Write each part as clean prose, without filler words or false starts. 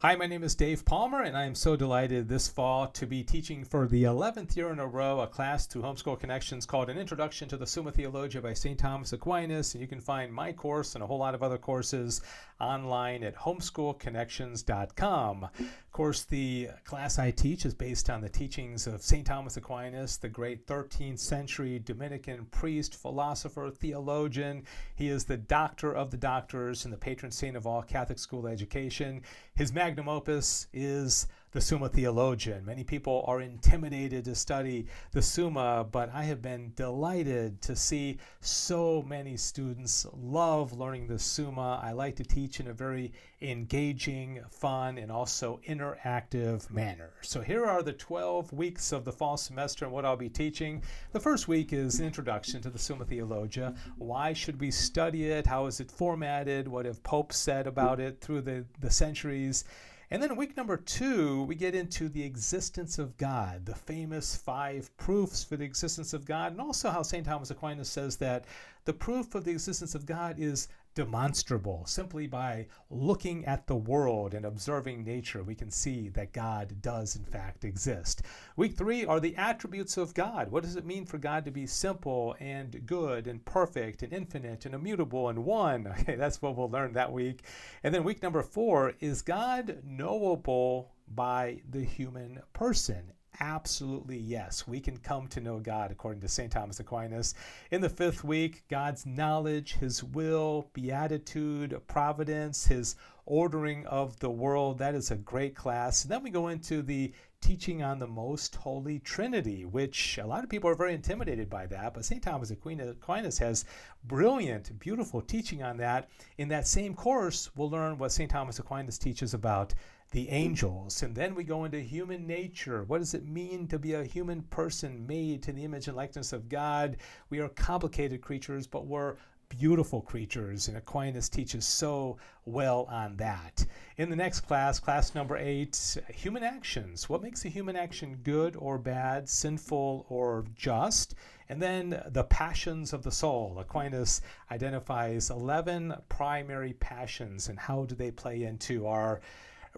Hi, my name is Dave Palmer, and I am so delighted this fall to be teaching for the 11th year in a row a class through Homeschool Connections called An Introduction to the Summa Theologica by St. Thomas Aquinas. And you can find my course and a whole lot of other courses online at homeschoolconnections.com. Of course, the class I teach is based on the teachings of St. Thomas Aquinas, the great 13th century Dominican priest, philosopher, theologian. He is the doctor of the doctors and the patron saint of all Catholic school education. His magnum opus is the Summa Theologica. Many people are intimidated to study the Summa, but I have been delighted to see so many students love learning the Summa. I like to teach in a very engaging, fun, and also interactive manner. So here are the 12 weeks of the fall semester and what I'll be teaching. The first week is an introduction to the Summa Theologica. Why should we study it? How is it formatted? What have popes said about it through the centuries? And then in week number 2, we get into the existence of God, the famous 5 proofs for the existence of God, and also how St. Thomas Aquinas says that the proof of the existence of God is demonstrable. Simply by looking at the world and observing nature, we can see that God does in fact exist. Week 3 are the attributes of God. What does it mean for God to be simple and good and perfect and infinite and immutable and one? Okay, that's what we'll learn that week. And then week number 4, is God knowable by the human person? Absolutely yes. We can come to know God according to St. Thomas Aquinas. In the 5th week, God's knowledge, His will, beatitude, providence, His ordering of the world. That is a great class. And then we go into the teaching on the Most Holy Trinity, which a lot of people are very intimidated by that, but St. Thomas Aquinas has brilliant, beautiful teaching on that. In that same course, we'll learn what St. Thomas Aquinas teaches about the angels. And then we go into human nature. What does it mean to be a human person made to the image and likeness of God? We are complicated creatures, but we're beautiful creatures, and Aquinas teaches so well on that. In the next class, class number 8, human actions. What makes a human action good or bad, sinful or just? And then the passions of the soul. Aquinas identifies 11 primary passions, and how do they play into our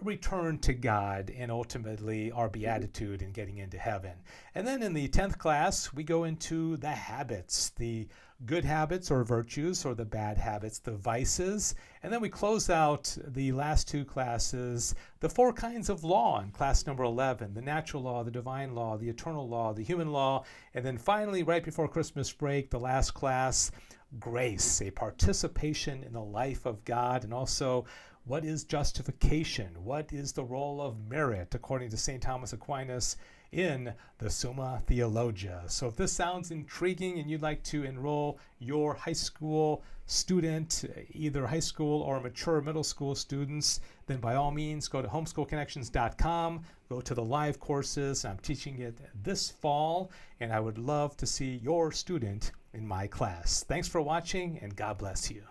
return to God and ultimately our beatitude in getting into heaven. And then in the 10th class, we go into the habits, the good habits or virtues, or the bad habits, the vices. And then we close out the last 2 classes, the 4 kinds of law in class number 11, the natural law, the divine law, the eternal law, the human law. And then finally, right before Christmas break, the last class, grace, a participation in the life of God, and also what is justification? What is the role of merit, according to St. Thomas Aquinas, in the Summa Theologica? So if this sounds intriguing and you'd like to enroll your high school student, either high school or mature middle school students, then by all means go to homeschoolconnections.com, go to the live courses. I'm teaching it this fall, and I would love to see your student in my class. Thanks for watching, and God bless you.